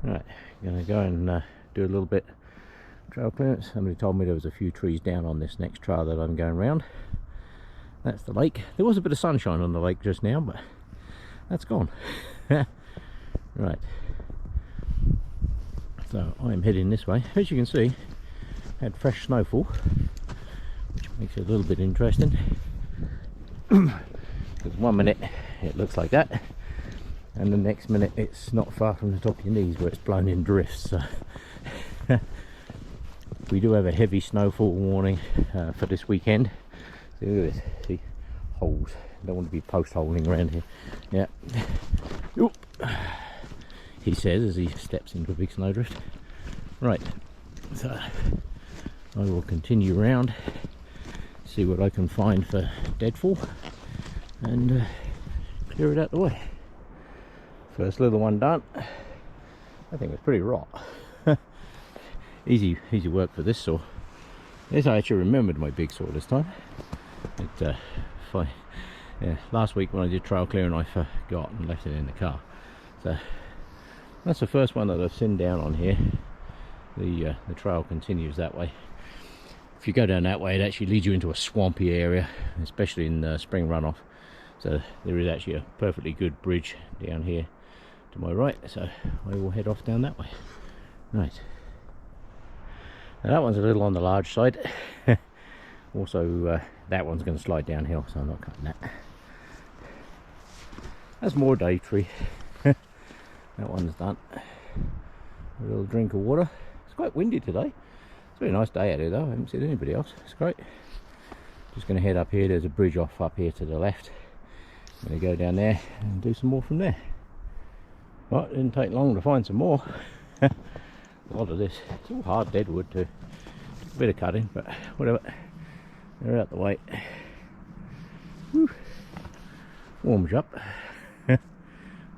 Right, I'm going to go and do a little bit trail clearance. Somebody told me there was a few trees down on this next trail that I'm going around. That's the lake. There was a bit of sunshine on the lake just now, but that's gone. Right, so I'm heading this way. As you can see, had fresh snowfall, which makes it a little bit interesting. Because 1 minute it looks like that, and the next minute it's not far from the top of your knees where it's blown in drifts. So we do have a heavy snowfall warning for this weekend. See, look at this. See, holes. Don't want to be post holing around here. Yeah. Oop. He says as he steps into a big snowdrift. Right. So I will continue around, see what I can find for deadfall, and clear it out the way. First little one done. I think it's pretty raw. easy work for this saw. Yes, I actually remembered my big saw this time. Yeah, last week when I did trail clearing I forgot and left it in the car. So that's the first one that I've seen down on here. The trail continues that way. If you go down that way, it actually leads you into a swampy area, especially in spring runoff. So there is actually a perfectly good bridge down here to my right, so I will head off down that way. Right. Now that one's a little on the large side. Also, that one's going to slide downhill, so I'm not cutting that. That's more day tree. That one's done. A little drink of water. It's quite windy today. It's a very nice day out here though. I haven't seen anybody else. It's great. Just going to head up here. There's a bridge off up here to the left. I'm going to go down there and do some more from there. Well, it didn't take long to find some more. A lot of this. It's all hard dead wood too. A bit of cutting, but whatever. They're out the way. Whew. Warms you up.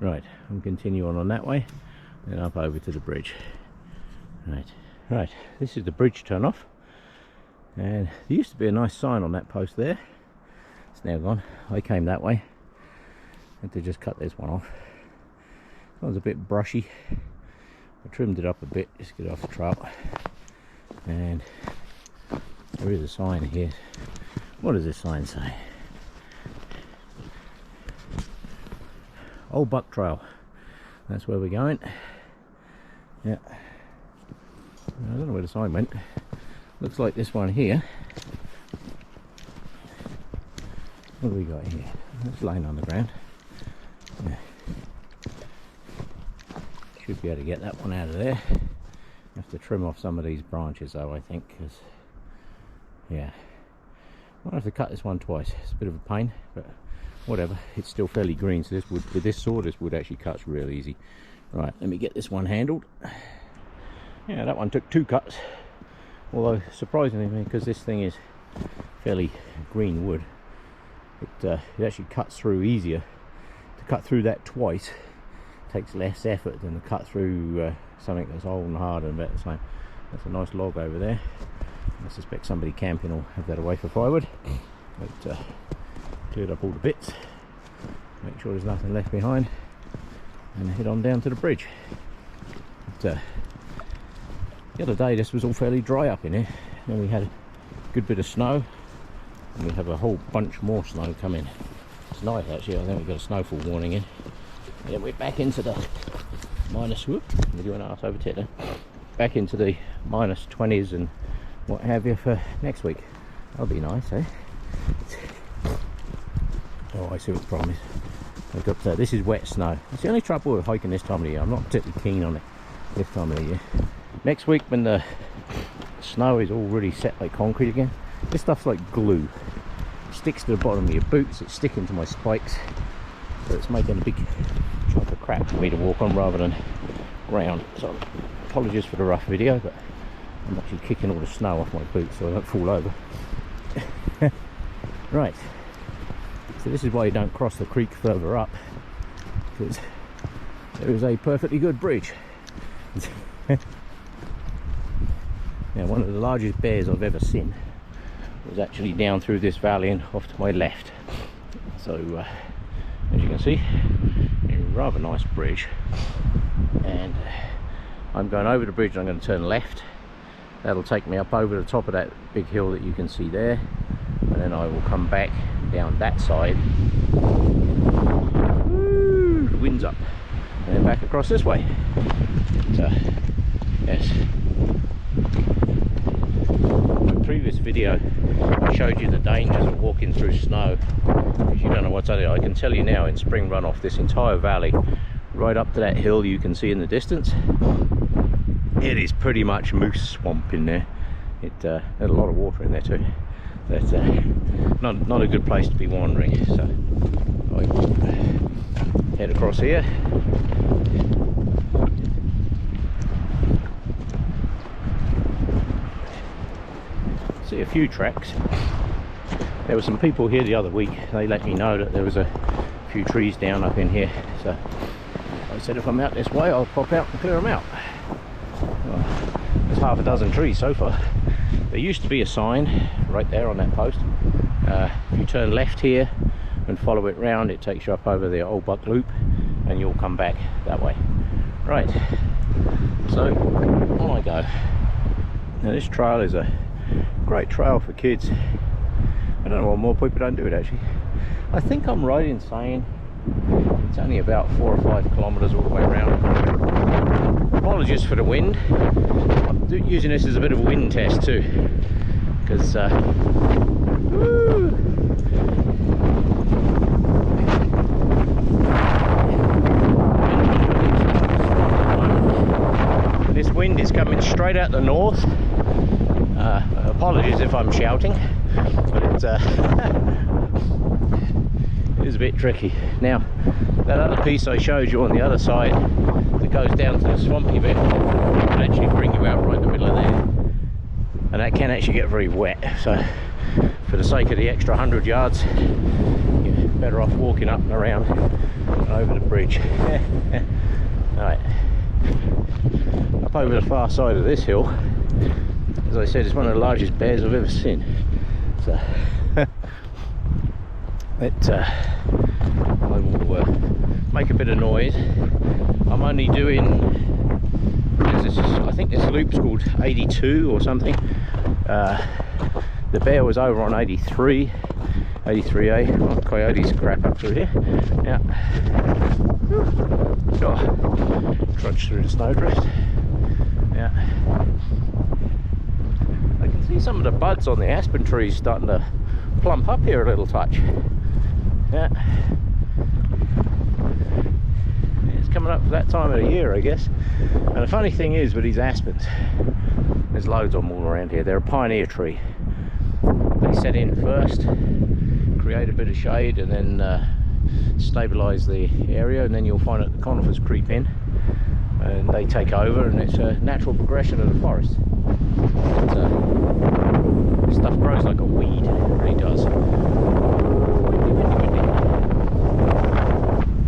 Right, I'm continuing on that way, then up over to the bridge. Right, this is the bridge turn off, and there used to be a nice sign on that post there. It's now gone. I came that way. Had to just cut this one off. This one's a bit brushy. I trimmed it up a bit just to get off the trail, and there is a sign here. What does this sign say? Ole Buck Trail. That's where we're going. Yeah. I don't know where the sign went. Looks like this one here. What do we got here? It's laying on the ground. Yeah. Should be able to get that one out of there. Have to trim off some of these branches though, I think, because yeah, might have to cut this one twice. It's a bit of a pain, but whatever. It's still fairly green, so this wood, with this saw, this wood actually cuts real easy. Right, let me get this one handled. Yeah, that one took 2 cuts, although surprisingly, because this thing is fairly green wood, it actually cuts through easier. To cut through that twice takes less effort than to cut through something that's old and hard and about the same. That's a nice log over there. I suspect somebody camping will have that away for firewood. But cleared up all the bits, make sure there's nothing left behind, and head on down to the bridge. But, the other day this was all fairly dry up in here, and we had a good bit of snow, and we have a whole bunch more snow coming tonight. Actually, I think we've got a snowfall warning in. And then we're back into the minus, whoop, we're doing arse over here, back into the minus 20s and what have you for next week. That'll be nice, eh? Oh, I see what the problem is. I've got this is wet snow. It's the only trouble with hiking this time of the year. I'm not particularly keen on it this time of the year. Next week, when the snow is already set like concrete again, this stuff's like glue. It sticks to the bottom of your boots. It's sticking to my spikes, so it's making a big chunk of crap for me to walk on rather than ground. So apologies for the rough video, but I'm actually kicking all the snow off my boots so I don't fall over. Right. So this is why you don't cross the creek further up, because there is a perfectly good bridge. Now, one of the largest bears I've ever seen was actually down through this valley and off to my left. So as you can see, a rather nice bridge, and I'm going over the bridge and I'm going to turn left. That'll take me up over the top of that big hill that you can see there, and then I will come back down that side. Woo, the wind's up, and then back across this way. So yes, in my previous video I showed you the dangers of walking through snow. If you don't know what's on it, I can tell you now, in spring runoff, this entire valley right up to that hill you can see in the distance, it is pretty much moose swamp in there. It had a lot of water in there too. That's not a good place to be wandering. So I will head across here. See a few tracks. There were some people here the other week. They let me know that there was a few trees down up in here. So I said if I'm out this way, I'll pop out and clear them out. Well, there's half a dozen trees so far. There used to be a sign right there on that post. If you turn left here and follow it round, it takes you up over the Ole Buck Loop and you'll come back that way. Right, so on I go. Now this trail is a great trail for kids. I don't know why more people don't do it actually. I think I'm right in saying it's only about 4 or 5 kilometers all the way around. Apologies for the wind. I'm using this as a bit of a wind test too, because this wind is coming straight out the north. Apologies if I'm shouting, but it's it is a bit tricky. Now that other piece I showed you on the other side that goes down to the swampy bit can actually bring you out right in the middle of there, and that can actually get very wet. So for the sake of the extra 100 yards, you're better off walking up and around and over the bridge. Alright, up over the far side of this hill, as I said, it's one of the largest bears I've ever seen. So I will make a bit of noise. I'm only doing, I think this loop's called 82 or something. The bear was over on 83, 83A. Oh, coyotes crap up through here. Yeah. Oh, trudge through the snowdrift. Yeah. I can see some of the buds on the aspen trees starting to plump up here a little touch. Yeah. It's coming up for that time of the year, I guess. And the funny thing is with these aspens, there's loads of them all around here. They're a pioneer tree. They set in first, create a bit of shade, and then stabilize the area, and then you'll find that the conifers creep in and they take over, and it's a natural progression of the forest. This stuff grows like a weed, it really does.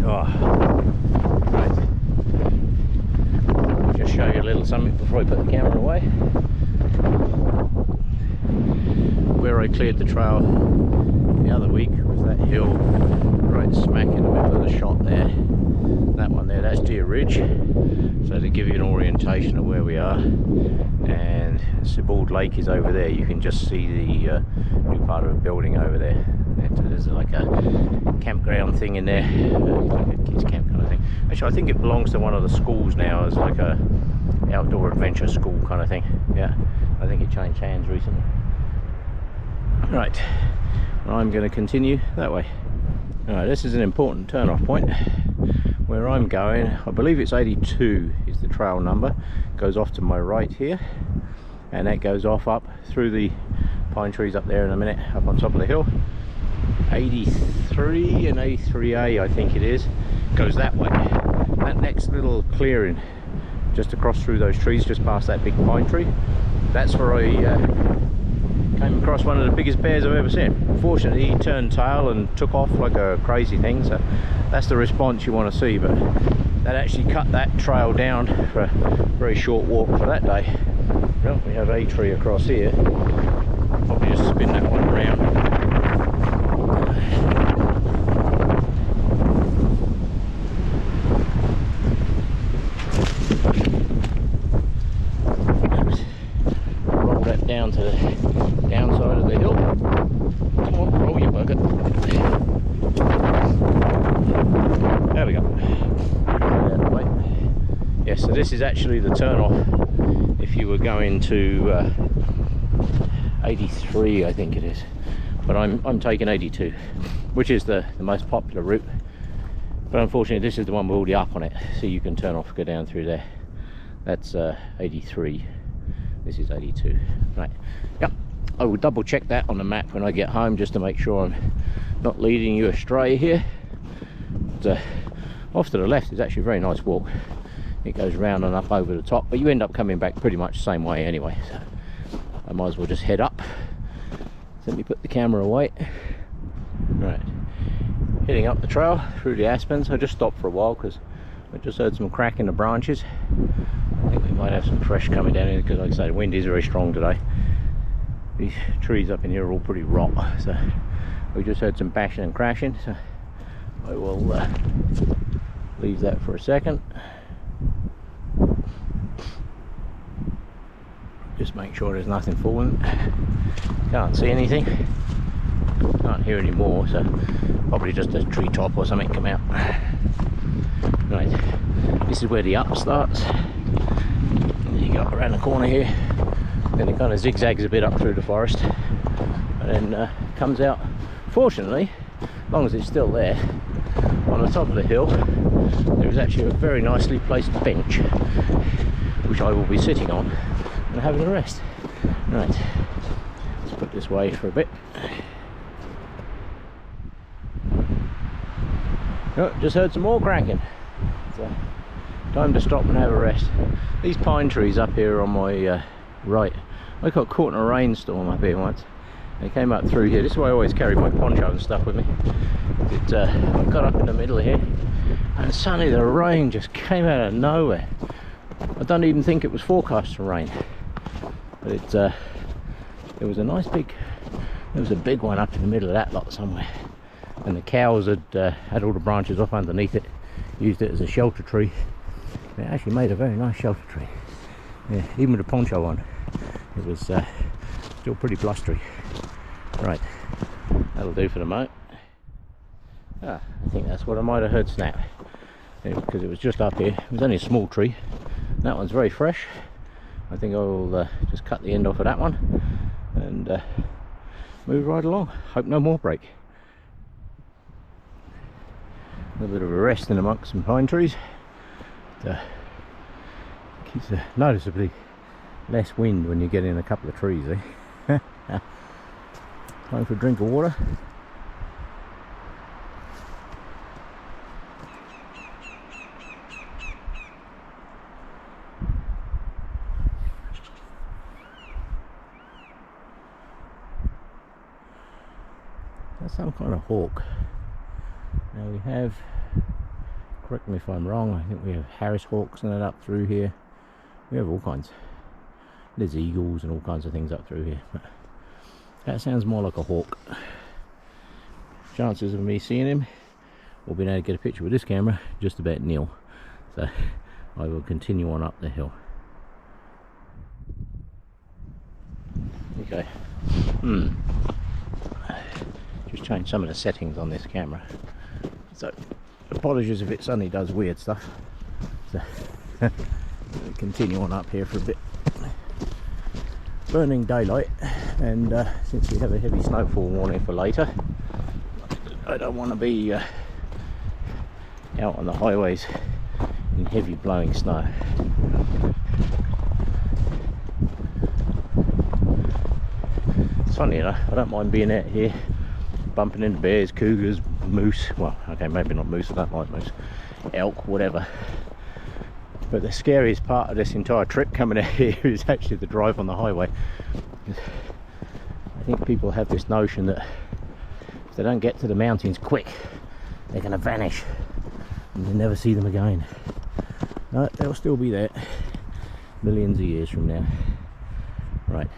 Oh, right. Just show you a little something before I put the camera away. Where I cleared the trail the other week was that hill right smack in the middle of the shot there. That one there, that's Deer Ridge. So to give you an orientation of where we are, and Sebald Lake is over there. You can just see the new part of a building over there. There's like a campground thing in there, like a kids camp kind of thing. Actually, I think it belongs to one of the schools now as like a outdoor adventure school kind of thing. Yeah, I think it changed hands recently. Right, I'm going to continue that way. Alright, this is an important turn-off point. Where I'm going, I believe it's 82 is the trail number. Goes off to my right here, and that goes off up through the pine trees up there in a minute, up on top of the hill. 83 and 83A I think it is, goes that way. That next little clearing just across through those trees, just past that big pine tree, that's where I came across one of the biggest bears I've ever seen. Fortunately, he turned tail and took off like a crazy thing, so that's the response you want to see. But that actually cut that trail down for a very short walk for that day. Well, we have a tree across here. Probably just spin that one around. so this is actually the turn off if you were going to 83, I think it is, but I'm taking 82, which is the most popular route. But unfortunately this is the one with all the up on it, so you can turn off, go down through there. That's 83, this is 82. Right, yep, I will double check that on the map when I get home, just to make sure I'm not leading you astray here. But, off to the left is actually a very nice walk. It goes round and up over the top, but you end up coming back pretty much the same way anyway, so I might as well just head up. So let me put the camera away. Right, heading up the trail through the aspens. I just stopped for a while because I just heard some crack in the branches. I think we might have some fresh coming down here because, like I say, the wind is very strong today. These trees up in here are all pretty rot, so we just heard some bashing and crashing, so I will leave that for a second. Just make sure there's nothing falling. Can't see anything, can't hear any more, so probably just a tree top or something come out. Right, this is where the up starts. You go around the corner here, then it kind of zigzags a bit up through the forest, and then comes out. Fortunately, as long as it's still there, on the top of the hill there is actually a very nicely placed bench, which I will be sitting on and having a rest. Right, let's put this way for a bit. Oh, just heard some more cracking, so time to stop and have a rest. These pine trees up here on my right, I got caught in a rainstorm up here once. They came up through here. This is why I always carry my poncho and stuff with me. I got up in the middle of here and suddenly the rain just came out of nowhere. I don't even think it was forecast to rain, but it was a nice big, there was a big one up in the middle of that lot somewhere, and the cows had all the branches off underneath it, used it as a shelter tree. It actually made a very nice shelter tree. Yeah, even with the poncho on, it was still pretty blustery. Right, that'll do for the moment. I think that's what I might have heard snap, because it was just up here. It was only a small tree. That one's very fresh. I think I'll just cut the end off of that one and move right along. Hope no more break. A little bit of a rest in amongst some pine trees. Keeps noticeably less wind when you get in a couple of trees, eh? Time for a drink of water. That's some kind of hawk. Now we have, correct me if I'm wrong, I think we have Harris hawks and that up through here. We have all kinds. There's eagles and all kinds of things up through here. But that sounds more like a hawk. Chances of me seeing him or being able to get a picture with this camera, just about nil. So I will continue on up the hill. Okay. Just change some of the settings on this camera. So apologies if it suddenly does weird stuff. So we'll continue on up here for a bit. Burning daylight, and since we have a heavy snowfall warning for later, I don't want to be out on the highways in heavy blowing snow. It's funny enough, I don't mind being out here bumping into bears, cougars, moose. Well, okay, maybe not moose, I don't like moose. Elk, whatever. But the scariest part of this entire trip coming out here is actually the drive on the highway. I think people have this notion that if they don't get to the mountains quick, they're going to vanish and you'll never see them again. No, they'll still be there millions of years from now. Right,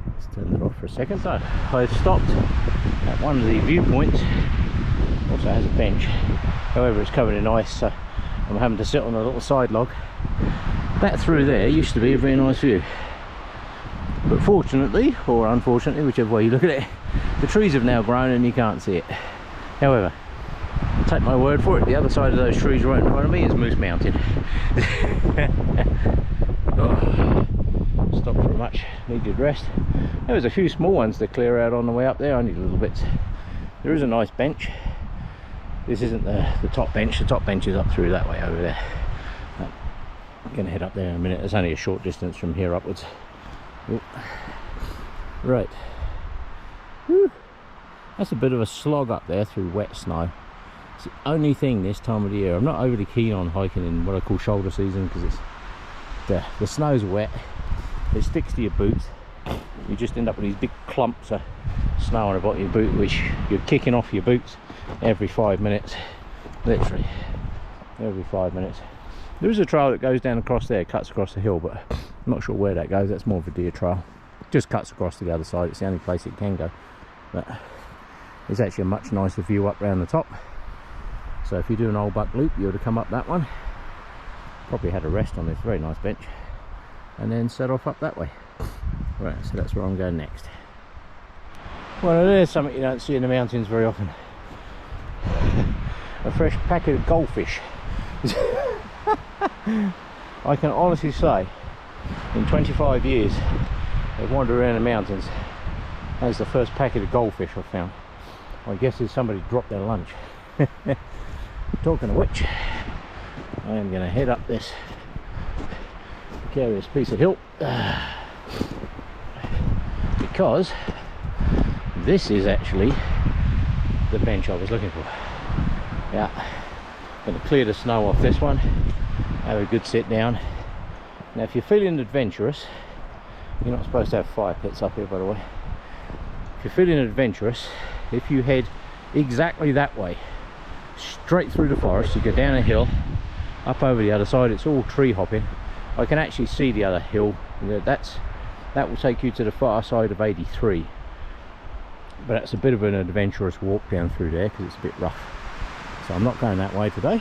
let's turn that off for a second. So I stopped at one of the viewpoints. Also has a bench, however it's covered in ice, so I'm having to sit on a little side log. That through there used to be a very nice view, but fortunately, or unfortunately, whichever way you look at it, the trees have now grown and you can't see it. However, take my word for it, the other side of those trees right in front of me is Moose Mountain. Oh, stopped for much needed rest. There was a few small ones to clear out on the way up there, only little bits. There is a nice bench. This isn't the top bench. The top bench is up through that way over there. I'm going to head up there in a minute. It's only a short distance from here upwards. Ooh. Right. Whew. That's a bit of a slog up there through wet snow. It's the only thing this time of the year. I'm not overly keen on hiking in what I call shoulder season, because it's the snow's wet. It sticks to your boots. You just end up with these big clumps of snow on the bottom of your boot, which you're kicking off your boots every 5 minutes, literally every 5 minutes. There is a trail that goes down across there, cuts across the hill, but I'm not sure where that goes. That's more of a deer trail. Just cuts across to the other side. It's the only place it can go, but there's actually a much nicer view up round the top. So if you do an Ole Buck loop, you would have come up that one, probably had a rest on this very nice bench, and then set off up that way. Right, so that's where I'm going next. Well, there's something you don't see in the mountains very often. A fresh packet of goldfish. I can honestly say, in 25 years of wandering around the mountains, that's the first packet of goldfish I've found. I guess it's somebody dropped their lunch. Talking of which, I am going to head up this precarious piece of hill, because this is actually the bench I was looking for. Yeah, going to clear the snow off this one, have a good sit down. Now if you're feeling adventurous, you're not supposed to have fire pits up here, by the way. If you're feeling adventurous, if you head exactly that way, straight through the forest, you go down a hill, up over the other side, it's all tree hopping. I can actually see the other hill. That will take you to the far side of 83, but that's a bit of an adventurous walk down through there because it's a bit rough. So I'm not going that way today.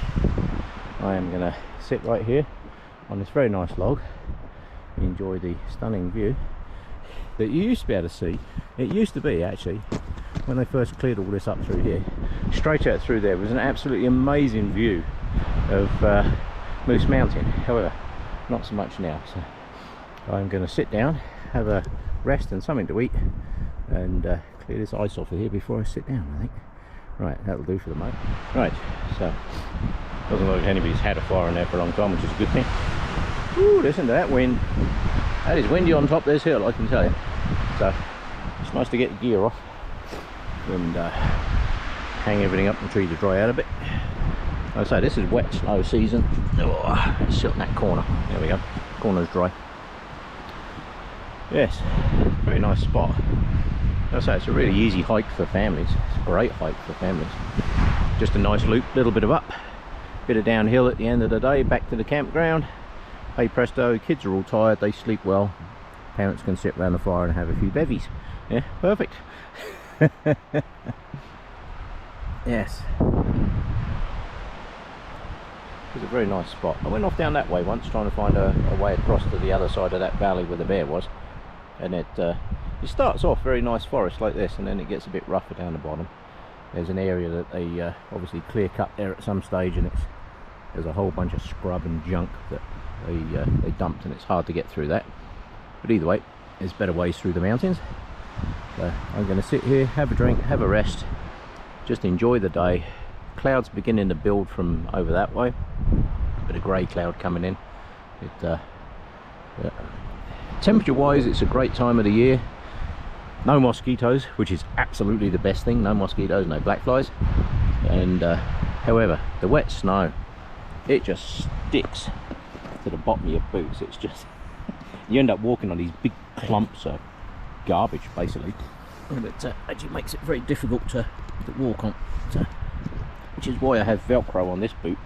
I am going to sit right here on this very nice log, enjoy the stunning view that you used to be able to see. It used to be, actually, when they first cleared all this up through here, straight out through there was an absolutely amazing view of Moose Mountain. However, not so much now. So I'm going to sit down, have a rest and something to eat, and clear this ice off of here before I sit down, I think. Right, that'll do for the moment. Right, so doesn't look like anybody's had a fire in there for a long time, which is a good thing. Ooh, listen to that wind. That is windy on top of this hill, I can tell you. So it's nice to get the gear off and hang everything up in the tree to dry out a bit. Like I say, this is wet snow season. Oh, let's sit in that corner. There we go. Corner's dry. Yes, very nice spot. Like I say, it's a really easy hike for families. It's a great hike for families. Just a nice loop, little bit of up, bit of downhill at the end of the day, back to the campground. Hey presto, kids are all tired, they sleep well. Parents can sit around the fire and have a few bevies. Yeah, perfect. Yes. It's a very nice spot. I went off down that way once trying to find a way across to the other side of that valley where the bear was, and it starts off very nice forest like this, and then it gets a bit rougher down the bottom. There's an area that they obviously clear cut there at some stage, and there's a whole bunch of scrub and junk that they dumped, and it's hard to get through that. But either way, there's better ways through the mountains. So I'm going to sit here, have a drink, have a rest, just enjoy the day. Clouds beginning to build from over that way, a bit of grey cloud coming in. Temperature wise, it's a great time of the year. No mosquitoes, which is absolutely the best thing. No mosquitoes, no black flies. And however, the wet snow, it just sticks to the bottom of your boots. It's just you end up walking on these big clumps of garbage basically, and it actually makes it very difficult to walk on. Which is why I have Velcro on this boot,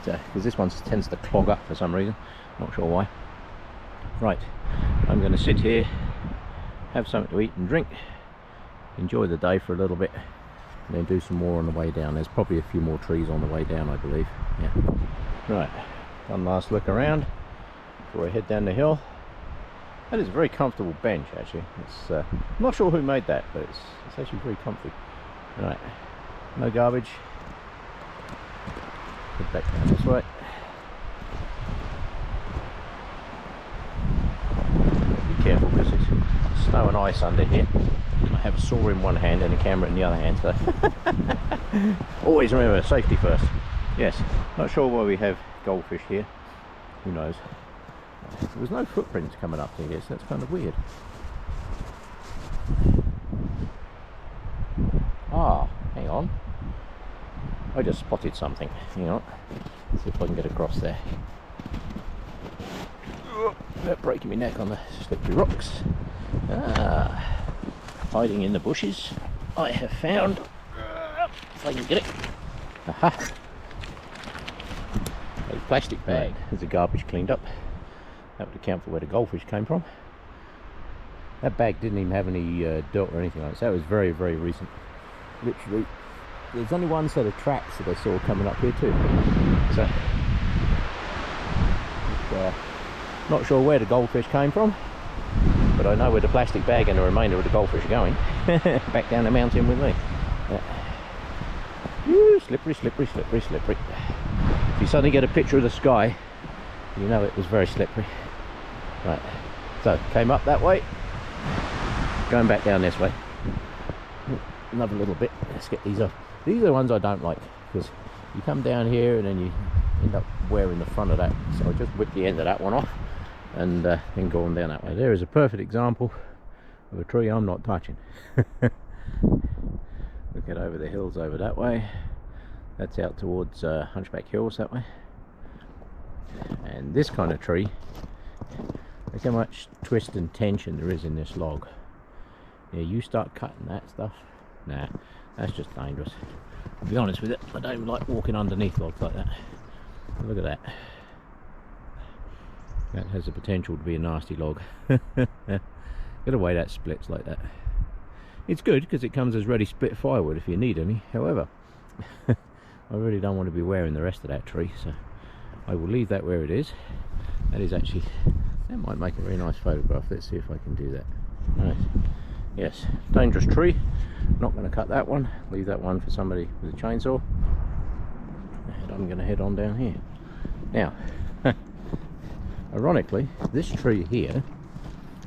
because this one tends to clog up for some reason, not sure why. Right, I'm going to sit here, have something to eat and drink, enjoy the day for a little bit, and then do some more on the way down. There's probably a few more trees on the way down, I believe. Yeah. Right, one last look around before I head down the hill. That is a very comfortable bench actually. It's I'm not sure who made that, but it's actually very comfy. Right, no garbage, Head back down this way. Be careful because there's snow and ice under here. I have a saw in one hand and a camera in the other hand, so always remember safety first. Yes, not sure why we have goldfish here. Who knows? There was no footprints coming up to here, so that's kind of weird. Ah, hang on. I just spotted something. Hang on. Let's see if I can get across there. Without breaking my neck on the slippery rocks. Ah, hiding in the bushes. I have found, if I can get it, aha, a plastic bag. There's the garbage cleaned up. That would account for where the goldfish came from. That bag didn't even have any dirt or anything like that. So that was very, very recent. Literally, there's only one set of tracks that I saw coming up here too. So, not sure where the goldfish came from, but I know where the plastic bag and the remainder of the goldfish are going. Back down the mountain with me. Woo, slippery, slippery, slippery, slippery. If you suddenly get a picture of the sky, you know it was very slippery. Right, so came up that way, going back down this way. Another little bit. Let's get these off. These are the ones I don't like, because you come down here and then you end up wearing the front of that. So I just whip the end of that one off and then go on down that way. There is a perfect example of a tree I'm not touching. Look at over the hills over that way. That's out towards Hunchback Hills that way. And this kind of tree, look how much twist and tension there is in this log. Yeah, you start cutting that stuff, nah, that's just dangerous. To be honest with it, I don't even like walking underneath logs like that. Look at that. That has the potential to be a nasty log. Get away, that splits like that. It's good because it comes as ready split firewood if you need any. However, I really don't want to be wearing the rest of that tree, so I will leave that where it is. That is actually, that might make a very nice photograph. Let's see if I can do that. Right. Yes, dangerous tree. Not going to cut that one. Leave that one for somebody with a chainsaw. And I'm going to head on down here. Now, ironically, this tree here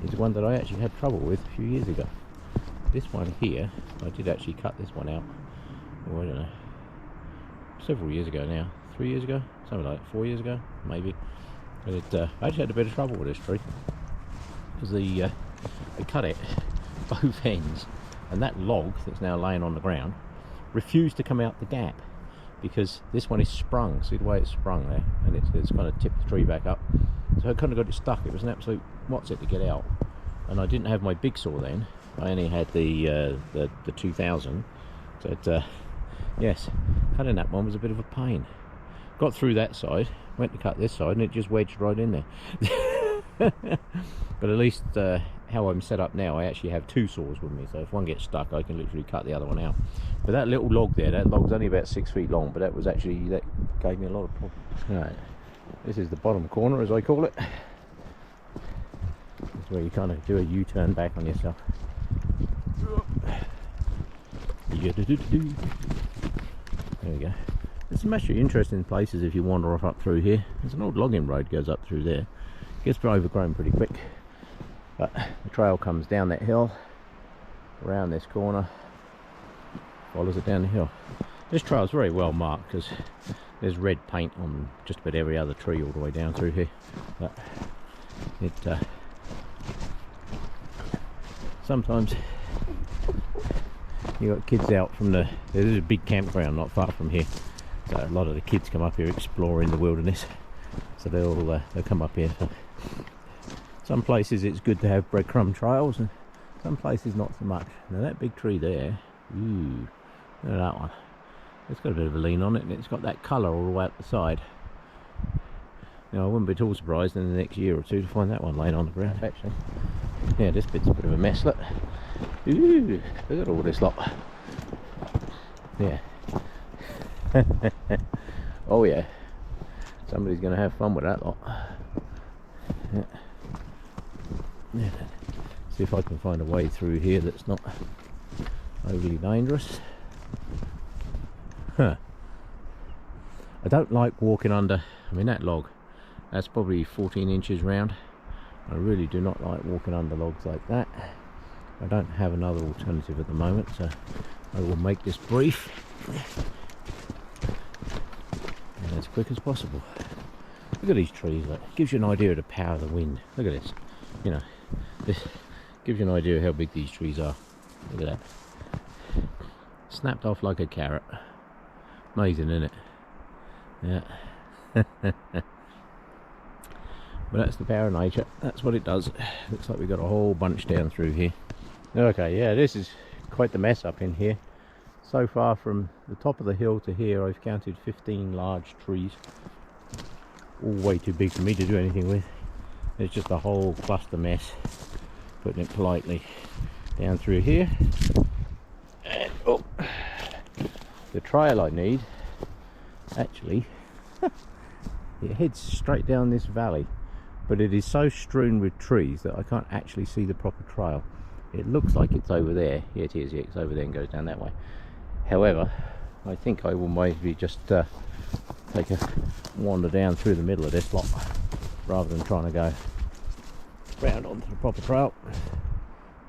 is one that I actually had trouble with a few years ago. This one here, I did actually cut this one out. Oh, I don't know. Several years ago now. 3 years ago? Something like that. 4 years ago, maybe. But I actually had a bit of trouble with this tree. Because I cut it both ends, and that log that's now laying on the ground refused to come out the gap, because this one is sprung. See the way it's sprung there, and it's kind of tipped the tree back up, so I kind of got it stuck. It was an absolute what's it to get out, and I didn't have my big saw then. I only had the 2000, so yes, cutting that one was a bit of a pain. Got through that side, went to cut this side, and it just wedged right in there. But at least how I'm set up now, I actually have two saws with me, so if one gets stuck I can literally cut the other one out. But that little log there, that log's only about 6 feet long, but that gave me a lot of problems. Right, this is the bottom corner, as I call it. It's where you kind of do a U-turn back on yourself. There we go. There's some actually interesting places if you wander off up through here. There's an old logging road goes up through there. Gets overgrown pretty quick, but the trail comes down that hill, around this corner, follows it down the hill. This trail is very well marked because there's red paint on just about every other tree all the way down through here. But it sometimes you got kids out from there's a big campground not far from here, so a lot of the kids come up here exploring the wilderness, so they'll come up here. So some places it's good to have breadcrumb trails, and some places not so much. Now that big tree there, ooh, look at that one. It's got a bit of a lean on it, and it's got that colour all the way up the side. Now I wouldn't be at all surprised in the next year or two to find that one laying on the ground actually. Yeah, this bit's a bit of a mess, look. Ooh, look at all this lot. Yeah. Oh yeah. Somebody's going to have fun with that lot. Yeah. Yeah. See if I can find a way through here that's not overly dangerous. Huh. I don't like walking under. I mean, that log, that's probably 14 inches round. I really do not like walking under logs like that. I don't have another alternative at the moment, so I will make this brief and as quick as possible. Look at these trees, like, it gives you an idea of the power of the wind. Look at this, you know, this gives you an idea of how big these trees are. Look at that, snapped off like a carrot. Amazing, isn't it? Yeah. But that's the power of nature, that's what it does. Looks like we've got a whole bunch down through here. Okay, yeah, this is quite the mess up in here. So far from the top of the hill to here, I've counted 15 large trees. All way too big for me to do anything with. It's just a whole cluster mess, putting it politely, down through here. And, oh, the trail I need, actually, it heads straight down this valley, but it is so strewn with trees that I can't actually see the proper trail. It looks like it's over there. Yeah, it is. Yeah, it's over there and goes down that way. However, I think I will maybe just take a wander down through the middle of this lot rather than trying to go round onto the proper trail.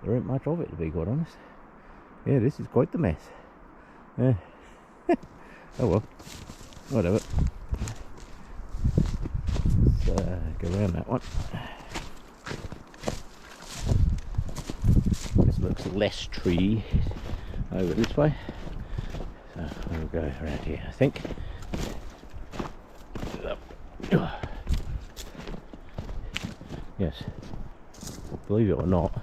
There ain't much of it, to be quite honest. Yeah, this is quite the mess. Yeah. Oh well, whatever. Let's go around that one. This looks less tree over this way, so we'll go around here, I think. Yes, believe it or not,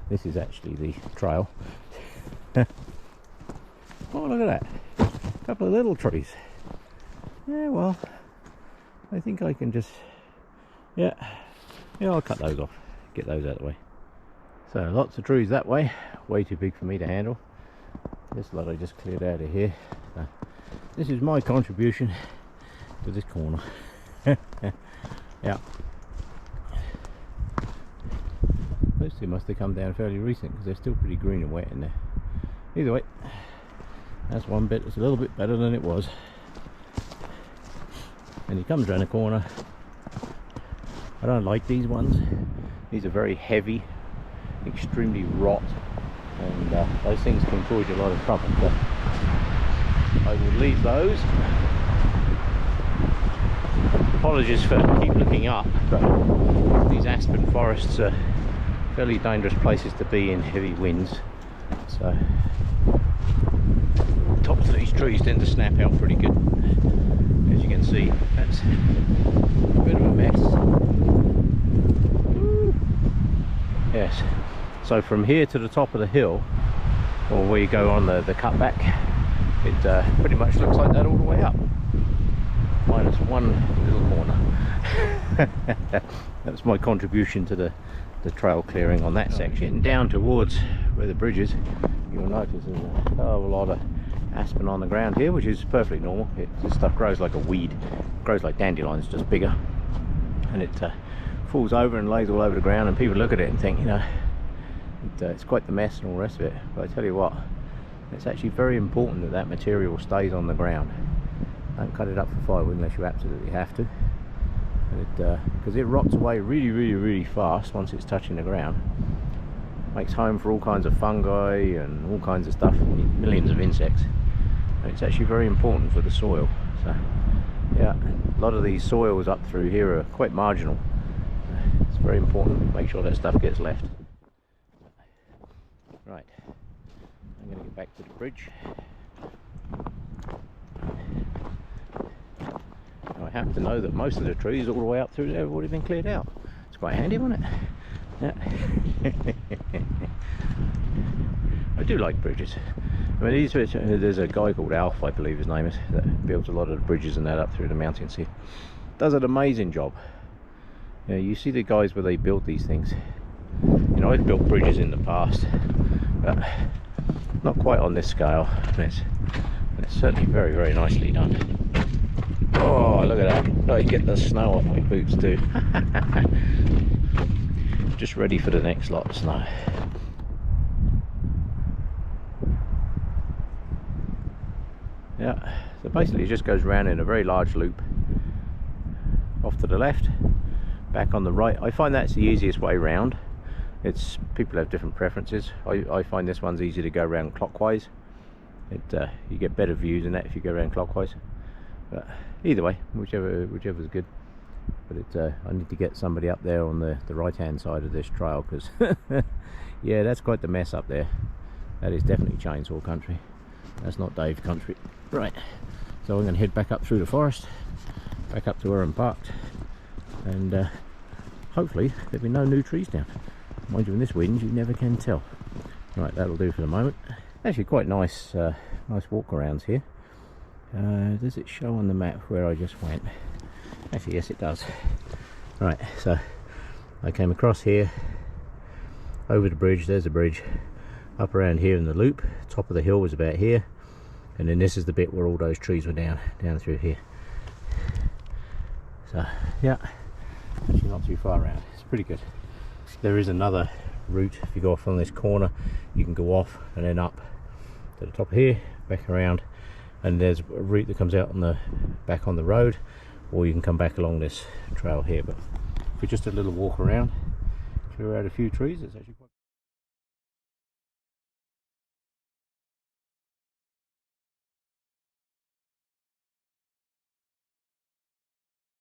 this is actually the trail. Oh, look at that, a couple of little trees. Yeah, well, I think I can just, yeah, I'll cut those off, get those out of the way. So lots of trees that way, way too big for me to handle. This lot I just cleared out of here. So this is my contribution to this corner. Yeah. Those two must have come down fairly recent because they're still pretty green and wet in there. Either way, that's one bit that's a little bit better than it was. And he comes around the corner. I don't like these ones. These are very heavy, extremely rot, and those things can cause you a lot of trouble, but I will leave those. Apologies for keep looking up, but these aspen forests are fairly dangerous places to be in heavy winds, so the tops of these trees tend to snap out pretty good. As you can see, that's a bit of a mess. Woo. Yes, so from here to the top of the hill, or where you go on the cutback, it pretty much looks like that all the way up, minus one little corner. That's my contribution to the trail clearing on that section. Down towards where the bridge is, you'll notice there's a hell of a lot of aspen on the ground here, which is perfectly normal. This stuff grows like a weed, grows like dandelions, just bigger, and it falls over and lays all over the ground, and people look at it and think, you know, it's quite the mess and all the rest of it. But I tell you what, it's actually very important that that material stays on the ground. Don't cut it up for firewood unless you absolutely have to, because it rots away really fast once it's touching the ground. Makes home for all kinds of fungi and all kinds of stuff, millions of insects, and it's actually very important for the soil. So yeah, a lot of these soils up through here are quite marginal. It's very important to make sure that stuff gets left. Right, I'm going to get back to the bridge. I happen to know that most of the trees all the way up through there have already been cleared out. It's quite handy, isn't it? Yeah. I do like bridges. I mean, there's a guy called Alf, I believe his name is, that builds a lot of the bridges and that up through the mountains here. Does an amazing job. You know, you see the guys where they build these things. You know, I've built bridges in the past, but not quite on this scale. It's certainly very nicely done. Oh, look at that. I get the snow off my boots too. Just ready for the next lot of snow. Yeah, so basically it just goes around in a very large loop, off to the left, back on the right. I find that's the easiest way round. It's, people have different preferences. I find this one's easy to go around clockwise. You get better views in that if you go around clockwise. But either way, whichever's good. But I need to get somebody up there on the right hand side of this trail, because yeah, that's quite the mess up there. That is definitely chainsaw country. That's not Dave country. Right, so I'm going to head back up through the forest, back up to where I'm parked, and hopefully there'll be no new trees down. Mind you, in this wind you never can tell. Right, that'll do for the moment. Actually quite nice nice walk arounds here. Does it show on the map where I just went? Actually yes, it does. Right, so I came across here, over the bridge, there's a bridge, up around here in the loop. Top of the hill was about here, and then this is the bit where all those trees were down through here. So yeah, actually not too far around. It's pretty good. There is another route. If you go off on this corner, you can go off and then up to the top of here, back around, and there's a route that comes out on the back on the road, or you can come back along this trail here. But for just a little walk around, clear out a few trees, it's actually quite